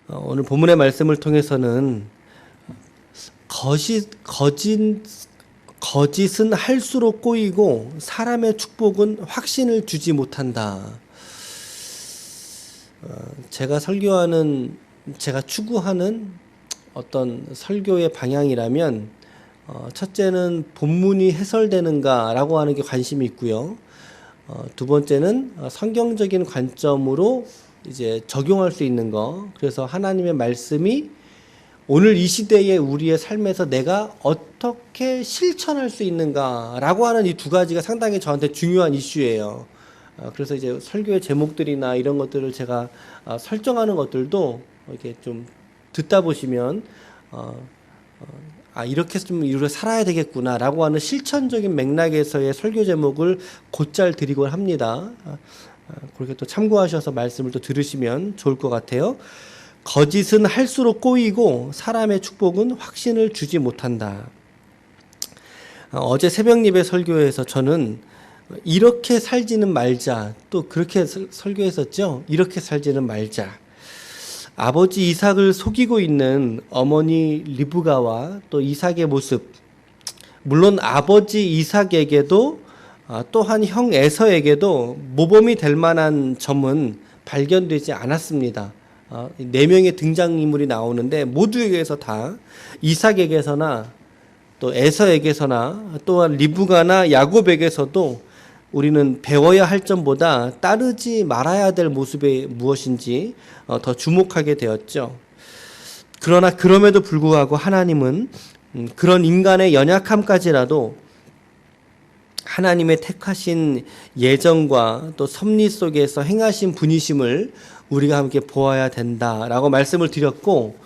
오늘 본문의 말씀을 통해서는 거짓은 할수록 꼬이고 사람의 축복은 확신을 주지 못한다. 제가 추구하는 어떤 설교의 방향이라면 첫째는 본문이 해설되는가라고 하는 게 관심이 있고요. 두 번째는 성경적인 관점으로 이제 적용할 수 있는 거. 그래서 하나님의 말씀이 오늘 이 시대의 우리의 삶에서 내가 어떻게 실천할 수 있는가라고 하는 이 두 가지가 상당히 저한테 중요한 이슈예요. 그래서 이제 설교의 제목들이나 이런 것들을 제가 설정하는 것들도 이렇게 좀 듣다 보시면 이렇게 좀 우리가 살아야 되겠구나라고 하는 실천적인 맥락에서의 설교 제목을 곧잘 드리곤 합니다. 그렇게 또 참고하셔서 말씀을 또 들으시면 좋을 것 같아요. 거짓은 할수록 꼬이고 사람의 축복은 확신을 주지 못한다. 어제 새벽 예배 설교에서 저는 이렇게 살지는 말자, 또 그렇게 설교했었죠. 이렇게 살지는 말자. 아버지 이삭을 속이고 있는 어머니 리브가와 또 이삭의 모습, 물론 아버지 이삭에게도 또한 형 에서에게도 모범이 될 만한 점은 발견되지 않았습니다. 네 명의 등장인물이 나오는데 모두에게서 다 이삭에게서나 또 에서에게서나 또한 리브가나 야곱에게서도 우리는 배워야 할 점보다 따르지 말아야 될 모습이 무엇인지 더 주목하게 되었죠. 그러나 그럼에도 불구하고 하나님은 그런 인간의 연약함까지라도 하나님의 택하신 예정과 또 섭리 속에서 행하신 분이심을 우리가 함께 보아야 된다라고 말씀을 드렸고,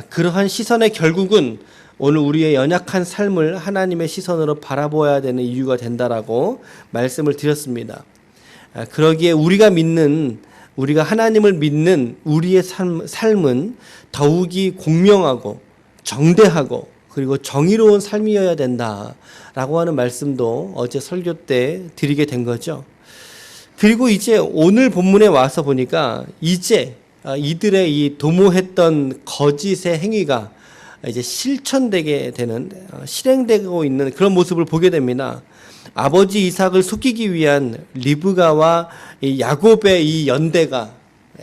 그러한 시선의 결국은 오늘 우리의 연약한 삶을 하나님의 시선으로 바라보아야 되는 이유가 된다라고 말씀을 드렸습니다. 그러기에 우리가 하나님을 믿는 우리의 삶은 더욱이 공명하고 정대하고 그리고 정의로운 삶이어야 된다라고 하는 말씀도 어제 설교 때 드리게 된 거죠. 그리고 이제 오늘 본문에 와서 보니까 이제 이들의 이 도모했던 거짓의 행위가 이제 실천되게 되는, 실행되고 있는 그런 모습을 보게 됩니다. 아버지 이삭을 속이기 위한 리브가와 이 야곱의 이 연대가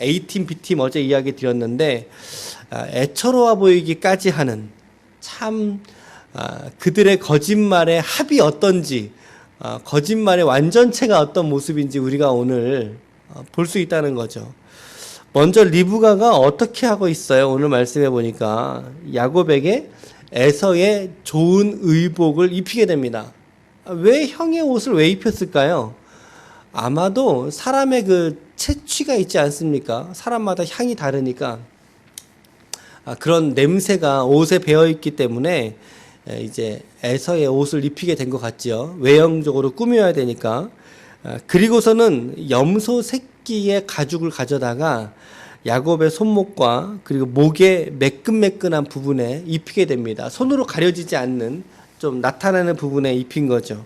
A팀, B팀 어제 이야기 드렸는데 애처로워 보이기까지 하는 참 그들의 거짓말의 합이 어떤지, 거짓말의 완전체가 어떤 모습인지 우리가 오늘 볼 수 있다는 거죠. 먼저 리브가가 어떻게 하고 있어요? 오늘 말씀해 보니까 야곱에게 에서의 좋은 의복을 입히게 됩니다. 왜 형의 옷을 왜 입혔을까요? 아마도 사람의 그 체취가 있지 않습니까? 사람마다 향이 다르니까 그런 냄새가 옷에 배어 있기 때문에 이제 에서의 옷을 입히게 된 것 같죠. 외형적으로 꾸며야 되니까. 그리고서는 염소 새끼의 가죽을 가져다가 야곱의 손목과 그리고 목의 매끈매끈한 부분에 입히게 됩니다. 손으로 가려지지 않는 좀 나타나는 부분에 입힌 거죠.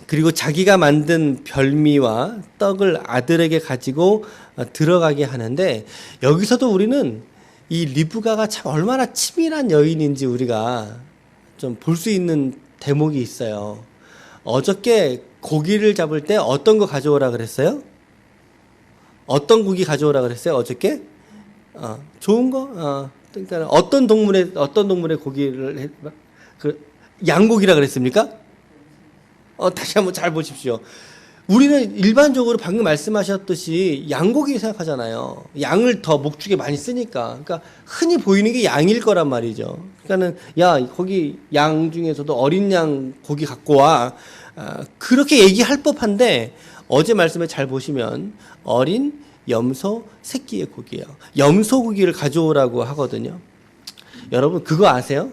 그리고 자기가 만든 별미와 떡을 아들에게 가지고 들어가게 하는데, 여기서도 우리는 이 리브가가 참 얼마나 치밀한 여인인지 우리가 좀 볼 수 있는 대목이 있어요. 어저께 고기를 잡을 때 어떤 거 가져오라 그랬어요? 어떤 고기 가져오라 그랬어요? 어저께? 좋은 거? 그러니까 어떤 동물의 고기를 양고기라 그랬습니까? 다시 한번 잘 보십시오. 우리는 일반적으로 방금 말씀하셨듯이 양고기 생각하잖아요. 양을 더 목축에 많이 쓰니까. 그러니까 흔히 보이는 게 양일 거란 말이죠. 그러니까는 거기 양 중에서도 어린 양 고기 갖고 와. 그렇게 얘기할 법한데 어제 말씀에 잘 보시면 어린 염소 새끼의 고기예요. 염소 고기를 가져오라고 하거든요. 여러분 그거 아세요?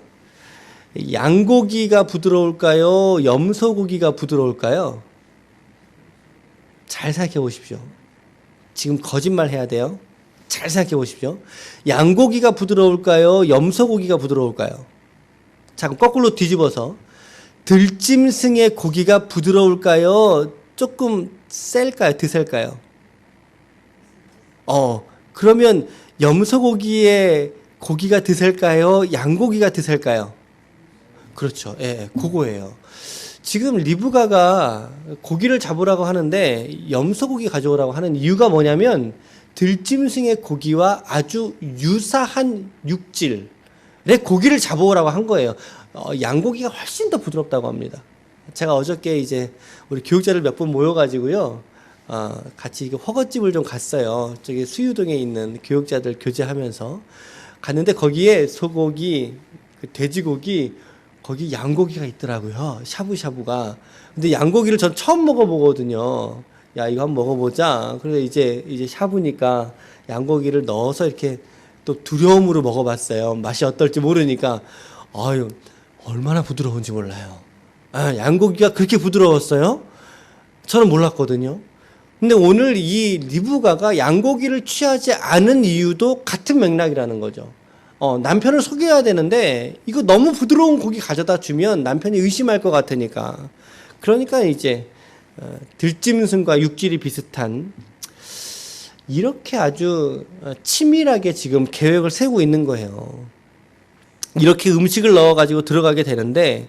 양고기가 부드러울까요? 염소 고기가 부드러울까요? 잘 생각해 보십시오. 지금 거짓말 해야 돼요. 잘 생각해 보십시오. 양고기가 부드러울까요? 염소 고기가 부드러울까요? 자, 그럼 거꾸로 뒤집어서 들짐승의 고기가 부드러울까요? 조금 셀까요? 드셀까요? 그러면 염소고기에 고기가 드셀까요? 양고기가 드셀까요? 그렇죠. 예, 그거예요. 지금 리브가가 고기를 잡으라고 하는데 염소고기 가져오라고 하는 이유가 뭐냐면 들짐승의 고기와 아주 유사한 육질의 고기를 잡아오라고 한 거예요. 양고기가 훨씬 더 부드럽다고 합니다. 제가 어저께 이제 우리 교육자들 몇 분 모여가지고요, 같이 허거집을 좀 갔어요. 저기 수유동에 있는 교육자들 교제하면서 갔는데 거기에 소고기, 돼지고기, 거기 양고기가 있더라고요. 샤브샤브가. 근데 양고기를 전 처음 먹어보거든요. 야, 이거 한번 먹어보자. 그래서 이제 샤브니까 양고기를 넣어서 이렇게 또 두려움으로 먹어봤어요. 맛이 어떨지 모르니까. 아유, 얼마나 부드러운지 몰라요. 양고기가 그렇게 부드러웠어요? 저는 몰랐거든요. 근데 오늘 이 리브가가 양고기를 취하지 않은 이유도 같은 맥락이라는 거죠. 남편을 속여야 되는데 이거 너무 부드러운 고기 가져다 주면 남편이 의심할 것 같으니까. 그러니까 이제 들짐승과 육질이 비슷한 이렇게 아주 치밀하게 지금 계획을 세우고 있는 거예요. 이렇게 음식을 넣어가지고 들어가게 되는데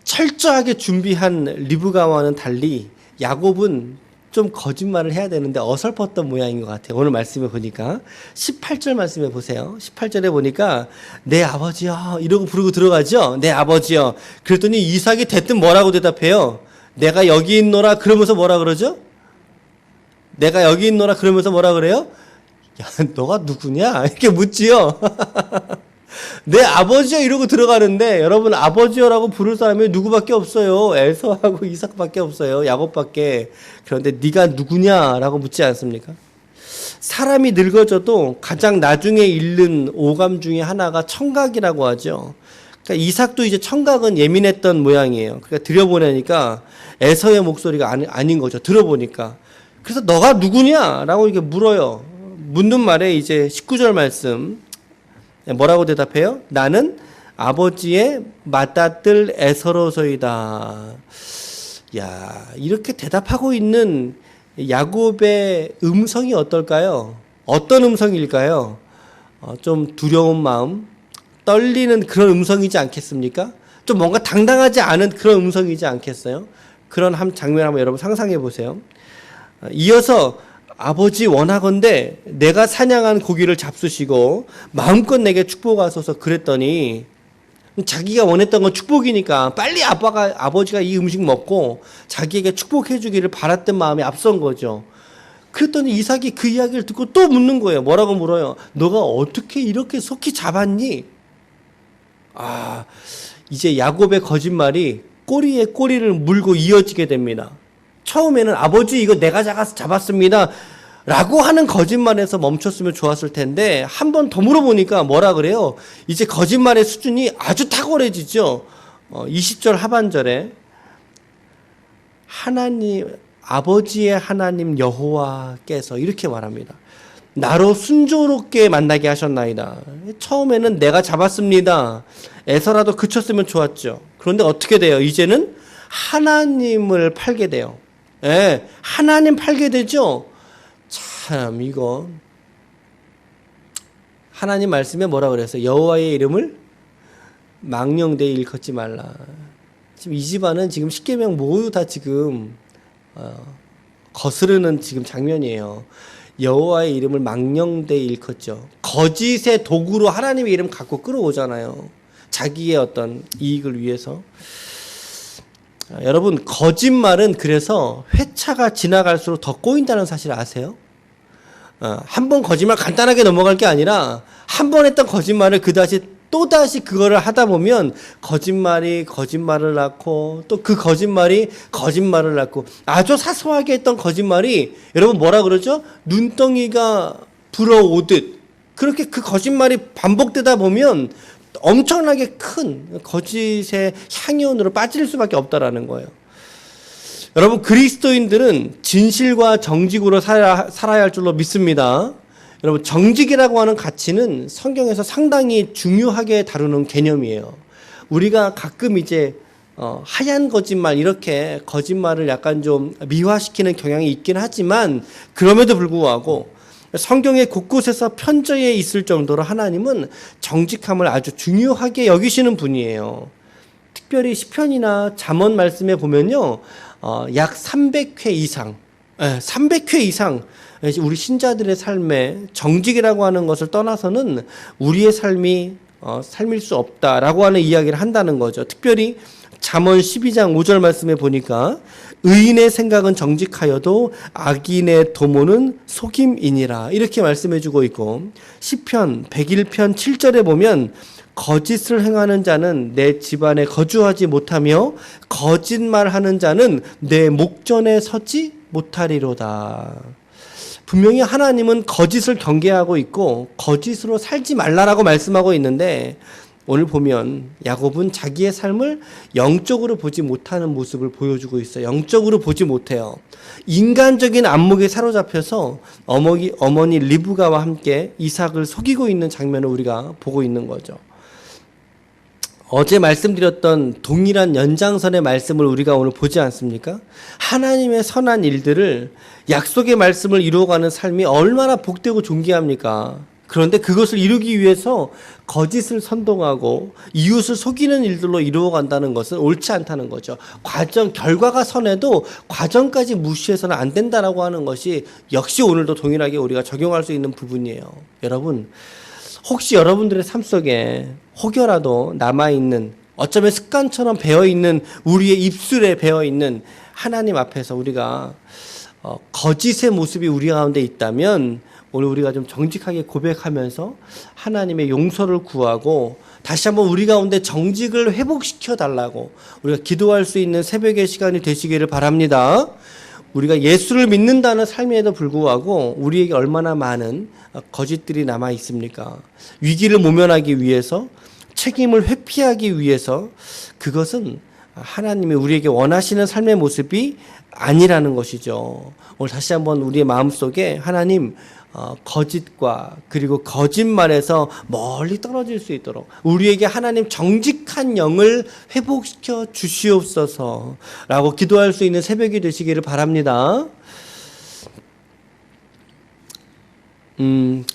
철저하게 준비한 리브가와는 달리 야곱은 좀 거짓말을 해야 되는데 어설펐던 모양인 것 같아요. 오늘 말씀에 보니까 18절 말씀에 보세요. 18절에 보니까 내 아버지여 이러고 부르고 들어가죠. 내 아버지여. 그랬더니 이삭이 대뜸 뭐라고 대답해요? 내가 여기 있노라 그러면서 뭐라 그러죠? 내가 여기 있노라 그러면서 뭐라 그래요? 야, 너가 누구냐? 이렇게 묻지요. 내 아버지여 이러고 들어가는데 여러분 아버지여라고 부를 사람이 누구밖에 없어요. 에서하고 이삭밖에 없어요. 야곱밖에. 그런데 네가 누구냐라고 묻지 않습니까? 사람이 늙어져도 가장 나중에 잃는 오감 중에 하나가 청각이라고 하죠. 그러니까 이삭도 이제 청각은 예민했던 모양이에요. 그러니까 들여보내니까 에서의 목소리가 아닌 거죠. 들어보니까. 그래서 너가 누구냐라고 이렇게 물어요. 묻는 말에 이제 19절 말씀 뭐라고 대답해요? 나는 아버지의 맏아들 에서로서이다. 야, 이렇게 대답하고 있는 야곱의 음성이 어떨까요? 어떤 음성일까요? 좀 두려운 마음, 떨리는 그런 음성이지 않겠습니까? 좀 뭔가 당당하지 않은 그런 음성이지 않겠어요? 그런 한 장면 한번 여러분 상상해 보세요. 이어서 아버지 원하건대 내가 사냥한 고기를 잡수시고 마음껏 내게 축복하소서 그랬더니 자기가 원했던 건 축복이니까 빨리 아버지가 이 음식 먹고 자기에게 축복해 주기를 바랐던 마음이 앞선 거죠. 그랬더니 이삭이 그 이야기를 듣고 또 묻는 거예요. 뭐라고 물어요? 너가 어떻게 이렇게 속히 잡았니? 이제 야곱의 거짓말이 꼬리에 꼬리를 물고 이어지게 됩니다. 처음에는 아버지 이거 내가 잡았습니다 라고 하는 거짓말에서 멈췄으면 좋았을 텐데 한 번 더 물어보니까 뭐라 그래요? 이제 거짓말의 수준이 아주 탁월해지죠. 20절 하반절에 하나님 아버지의 하나님 여호와께서 이렇게 말합니다. 나로 순조롭게 만나게 하셨나이다. 처음에는 내가 잡았습니다. 에서라도 그쳤으면 좋았죠. 그런데 어떻게 돼요? 이제는 하나님을 팔게 돼요. 예, 하나님 팔게 되죠. 참 이거 하나님 말씀에 뭐라 그랬어요? 여호와의 이름을 망령되이 일컫지 말라. 지금 이 집안은 지금 십계명 모두 다 지금 거스르는 지금 장면이에요. 여호와의 이름을 망령되이 일컫죠. 거짓의 도구로 하나님의 이름 갖고 끌어오잖아요. 자기의 어떤 이익을 위해서. 여러분 거짓말은 그래서 회차가 지나갈수록 더 꼬인다는 사실 아세요? 한 번 거짓말 간단하게 넘어갈 게 아니라 한 번 했던 거짓말을 또다시 그거를 하다 보면 거짓말이 거짓말을 낳고 또 그 거짓말이 거짓말을 낳고 아주 사소하게 했던 거짓말이 여러분 뭐라 그러죠? 눈덩이가 불어오듯 그렇게 그 거짓말이 반복되다 보면 엄청나게 큰 거짓의 향연으로 빠질 수밖에 없다라는 거예요. 여러분 그리스도인들은 진실과 정직으로 살아야 할 줄로 믿습니다. 여러분 정직이라고 하는 가치는 성경에서 상당히 중요하게 다루는 개념이에요. 우리가 가끔 이제 하얀 거짓말 이렇게 거짓말을 약간 좀 미화시키는 경향이 있긴 하지만 그럼에도 불구하고 성경의 곳곳에서 편저에 있을 정도로 하나님은 정직함을 아주 중요하게 여기시는 분이에요. 특별히 시편이나 잠언 말씀에 보면요, 약 300회 이상, 300회 이상 우리 신자들의 삶에 정직이라고 하는 것을 떠나서는 우리의 삶이 삶일 수 없다라고 하는 이야기를 한다는 거죠. 특별히 잠언 12장 5절 말씀에 보니까 의인의 생각은 정직하여도 악인의 도모는 속임이니라 이렇게 말씀해주고 있고, 시편 101편 7절에 보면 거짓을 행하는 자는 내 집안에 거주하지 못하며 거짓말하는 자는 내 목전에 서지 못하리로다. 분명히 하나님은 거짓을 경계하고 있고 거짓으로 살지 말라라고 말씀하고 있는데, 오늘 보면 야곱은 자기의 삶을 영적으로 보지 못하는 모습을 보여주고 있어요. 영적으로 보지 못해요. 인간적인 안목에 사로잡혀서 어머니 리브가와 함께 이삭을 속이고 있는 장면을 우리가 보고 있는 거죠. 어제 말씀드렸던 동일한 연장선의 말씀을 우리가 오늘 보지 않습니까? 하나님의 선한 일들을, 약속의 말씀을 이루어가는 삶이 얼마나 복되고 존귀합니까? 그런데 그것을 이루기 위해서 거짓을 선동하고 이웃을 속이는 일들로 이루어간다는 것은 옳지 않다는 거죠. 결과가 선해도 과정까지 무시해서는 안 된다라고 하는 것이 역시 오늘도 동일하게 우리가 적용할 수 있는 부분이에요. 여러분, 혹시 여러분들의 삶 속에 혹여라도 남아있는, 어쩌면 습관처럼 배어있는, 우리의 입술에 배어있는 하나님 앞에서 우리가 거짓의 모습이 우리 가운데 있다면 오늘 우리가 좀 정직하게 고백하면서 하나님의 용서를 구하고 다시 한번 우리 가운데 정직을 회복시켜 달라고 우리가 기도할 수 있는 새벽의 시간이 되시기를 바랍니다. 우리가 예수를 믿는다는 삶에도 불구하고 우리에게 얼마나 많은 거짓들이 남아 있습니까? 위기를 모면하기 위해서, 책임을 회피하기 위해서, 그것은 하나님이 우리에게 원하시는 삶의 모습이 아니라는 것이죠. 오늘 다시 한번 우리의 마음속에 하나님, 거짓과 그리고 거짓말에서 멀리 떨어질 수 있도록 우리에게 하나님 정직한 영을 회복시켜 주시옵소서 라고 기도할 수 있는 새벽이 되시기를 바랍니다.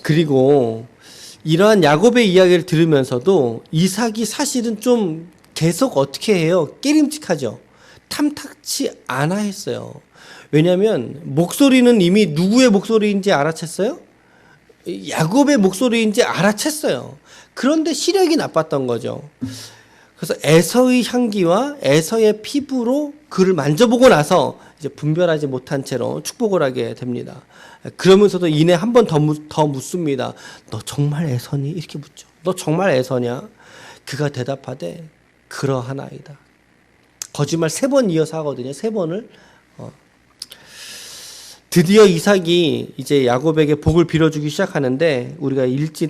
그리고 이러한 야곱의 이야기를 들으면서도 이삭이 사실은 좀 계속 어떻게 해요? 깨림직하죠. 탐탁치 않아 했어요. 왜냐하면 목소리는 이미 누구의 목소리인지 알아챘어요? 야곱의 목소리인지 알아챘어요. 그런데 시력이 나빴던 거죠. 그래서 에서의 향기와 에서의 피부로 그를 만져보고 나서 이제 분별하지 못한 채로 축복을 하게 됩니다. 그러면서도 이내 한 번 더 묻습니다. 너 정말 에서니? 이렇게 묻죠. 너 정말 에서냐? 그가 대답하되 그러하나이다. 거짓말 3번 이어서 하거든요. 3번을. 드디어 이삭이 이제 야곱에게 복을 빌어주기 시작하는데, 우리가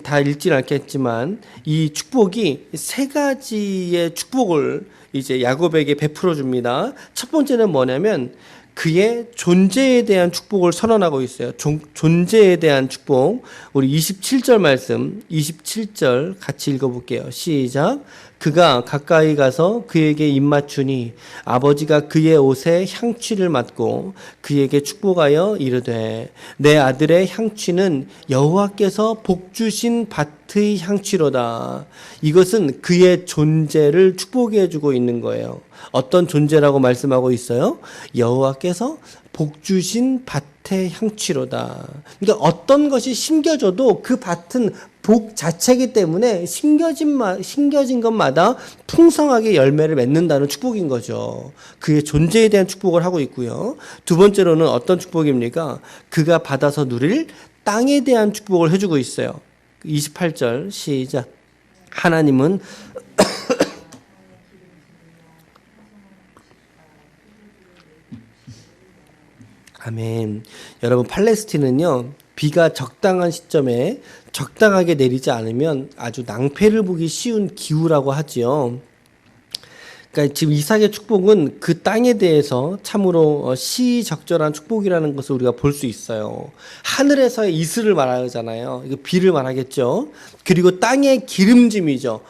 다 읽지는 않겠지만 이 축복이 3가지의 축복을 이제 야곱에게 베풀어 줍니다. 첫 번째는 뭐냐면 그의 존재에 대한 축복을 선언하고 있어요. 존재에 대한 축복. 우리 27절 말씀, 27절 같이 읽어볼게요. 시작. 그가 가까이 가서 그에게 입맞추니 아버지가 그의 옷에 향취를 맡고 그에게 축복하여 이르되 내 아들의 향취는 여호와께서 복 주신 밭의 향취로다. 이것은 그의 존재를 축복해 주고 있는 거예요. 어떤 존재라고 말씀하고 있어요? 여호와께서 복 주신 밭의 향취로다. 그러니까 어떤 것이 심겨져도 그 밭은 복 자체이기 때문에 심겨진 것마다 풍성하게 열매를 맺는다는 축복인 거죠. 그의 존재에 대한 축복을 하고 있고요. 두 번째로는 어떤 축복입니까? 그가 받아서 누릴 땅에 대한 축복을 해주고 있어요. 28절 시작. 하나님은 아멘. 여러분, 팔레스틴은요, 비가 적당한 시점에 적당하게 내리지 않으면 아주 낭패를 보기 쉬운 기후라고 하지요. 그러니까 지금 이삭의 축복은 그 땅에 대해서 참으로 시적절한 축복이라는 것을 우리가 볼 수 있어요. 하늘에서의 이슬을 말하잖아요. 이거 비를 말하겠죠. 그리고 땅의 기름짐이죠.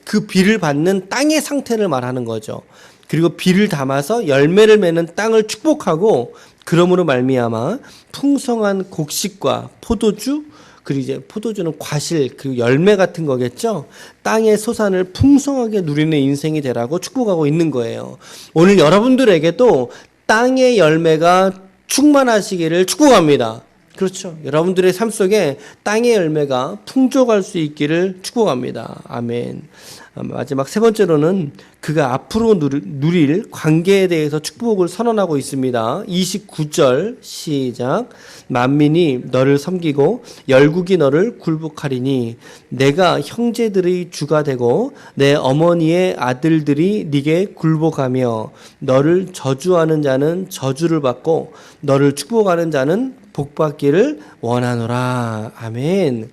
그 비를 받는 땅의 상태를 말하는 거죠. 그리고 비를 담아서 열매를 맺는 땅을 축복하고 그러므로 말미암아 풍성한 곡식과 포도주, 그리고 이제 포도주는 과실, 그리고 열매 같은 거겠죠. 땅의 소산을 풍성하게 누리는 인생이 되라고 축복하고 있는 거예요. 오늘 여러분들에게도 땅의 열매가 충만하시기를 축복합니다. 그렇죠. 여러분들의 삶 속에 땅의 열매가 풍족할 수 있기를 축복합니다. 아멘. 마지막 세 번째로는 그가 앞으로 누릴 관계에 대해서 축복을 선언하고 있습니다. 29절 시작. 만민이 너를 섬기고 열국이 너를 굴복하리니 내가 형제들의 주가 되고 내 어머니의 아들들이 네게 굴복하며 너를 저주하는 자는 저주를 받고 너를 축복하는 자는 복받기를 원하노라. 아멘.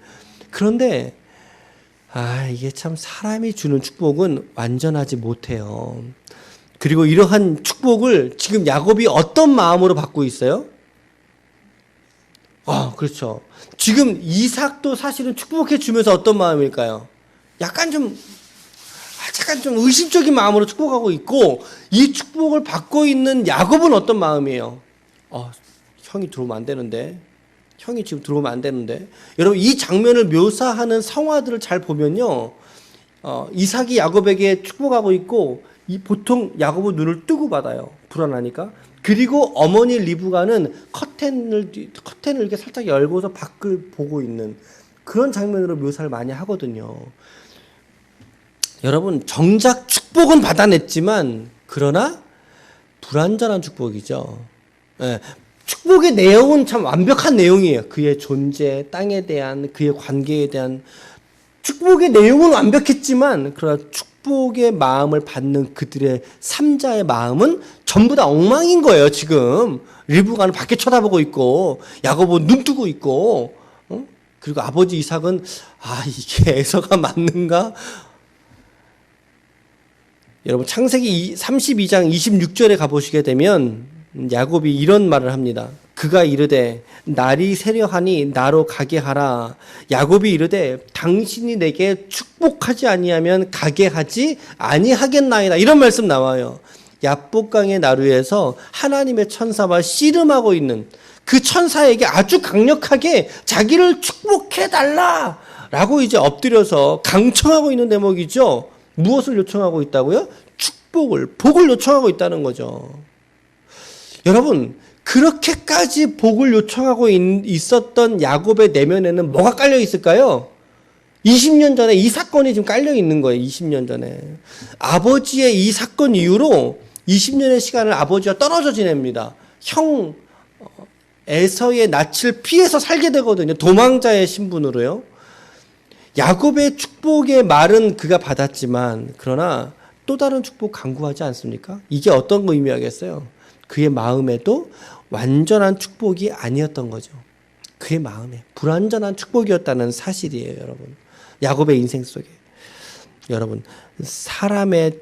그런데 이게 참 사람이 주는 축복은 완전하지 못해요. 그리고 이러한 축복을 지금 야곱이 어떤 마음으로 받고 있어요? 그렇죠. 지금 이삭도 사실은 축복해 주면서 어떤 마음일까요? 약간 좀 의심적인 마음으로 축복하고 있고, 이 축복을 받고 있는 야곱은 어떤 마음이에요? 형이 들어오면 안 되는데. 형이 지금 들어오면 안 되는데. 여러분, 이 장면을 묘사하는 성화들을 잘 보면요. 이삭이 야곱에게 축복하고 있고, 보통 야곱은 눈을 뜨고 받아요. 불안하니까. 그리고 어머니 리브가는 커튼을 이렇게 살짝 열고서 밖을 보고 있는 그런 장면으로 묘사를 많이 하거든요. 여러분, 정작 축복은 받아냈지만, 그러나 불완전한 축복이죠. 예. 축복의 내용은 참 완벽한 내용이에요. 그의 존재, 땅에 대한, 그의 관계에 대한 축복의 내용은 완벽했지만, 그러나 축복의 마음을 받는 그들의 삼자의 마음은 전부 다 엉망인 거예요. 지금 리브가는 밖에 쳐다보고 있고 야곱은 눈 뜨고 있고, 그리고 아버지 이삭은 이게 에서가 맞는가? 여러분, 창세기 32장 26절에 가보시게 되면 야곱이 이런 말을 합니다. 그가 이르되 날이 새려하니 나로 가게 하라. 야곱이 이르되 당신이 내게 축복하지 아니하면 가게 하지 아니하겠나이다. 이런 말씀 나와요. 야복강의 나루에서 하나님의 천사와 씨름하고 있는 그 천사에게 아주 강력하게 자기를 축복해 달라라고 이제 엎드려서 강청하고 있는 대목이죠. 무엇을 요청하고 있다고요? 복을 요청하고 있다는 거죠. 여러분, 그렇게까지 복을 요청하고 있었던 야곱의 내면에는 뭐가 깔려 있을까요? 20년 전에 이 사건이 지금 깔려 있는 거예요. 20년 전에. 아버지의 이 사건 이후로 20년의 시간을 아버지와 떨어져 지냅니다. 형 에서의 낯을 피해서 살게 되거든요. 도망자의 신분으로요. 야곱의 축복의 말은 그가 받았지만, 그러나 또 다른 축복 강구하지 않습니까? 이게 어떤 거 의미하겠어요? 그의 마음에도 완전한 축복이 아니었던 거죠. 그의 마음에 불완전한 축복이었다는 사실이에요, 여러분. 야곱의 인생 속에. 여러분, 사람의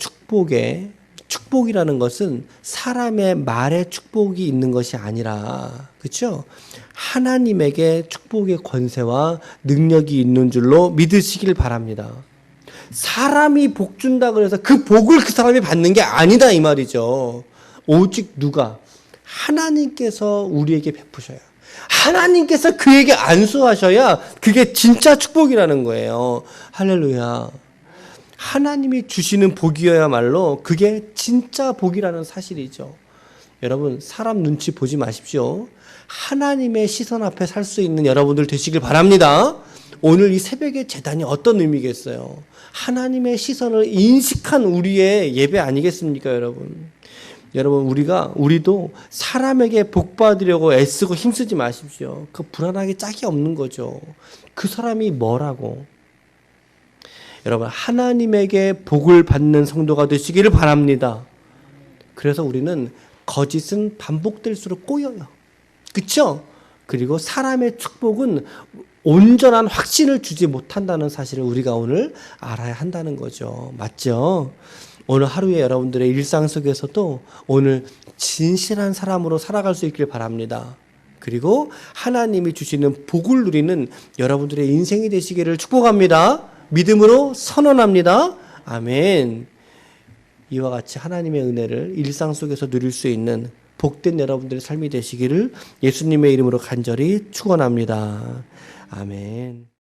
축복이라는 것은 사람의 말에 축복이 있는 것이 아니라, 그렇죠? 하나님에게 축복의 권세와 능력이 있는 줄로 믿으시길 바랍니다. 사람이 복 준다 그래서 그 복을 그 사람이 받는 게 아니다, 이 말이죠. 오직 누가? 하나님께서 우리에게 베푸셔야, 하나님께서 그에게 안수하셔야 그게 진짜 축복이라는 거예요. 할렐루야. 하나님이 주시는 복이어야말로 그게 진짜 복이라는 사실이죠. 여러분, 사람 눈치 보지 마십시오. 하나님의 시선 앞에 살 수 있는 여러분들 되시길 바랍니다. 오늘 이 새벽의 제단이 어떤 의미겠어요? 하나님의 시선을 인식한 우리의 예배 아니겠습니까, 여러분? 여러분, 우리도 사람에게 복 받으려고 애쓰고 힘쓰지 마십시오. 그 불안하게 짝이 없는 거죠. 그 사람이 뭐라고? 여러분, 하나님에게 복을 받는 성도가 되시기를 바랍니다. 그래서 우리는 거짓은 반복될수록 꼬여요. 그렇죠? 그리고 사람의 축복은 온전한 확신을 주지 못한다는 사실을 우리가 오늘 알아야 한다는 거죠. 맞죠? 오늘 하루에 여러분들의 일상 속에서도 오늘 진실한 사람으로 살아갈 수 있길 바랍니다. 그리고 하나님이 주시는 복을 누리는 여러분들의 인생이 되시기를 축복합니다. 믿음으로 선언합니다. 아멘. 이와 같이 하나님의 은혜를 일상 속에서 누릴 수 있는 복된 여러분들의 삶이 되시기를 예수님의 이름으로 간절히 축원합니다. 아멘.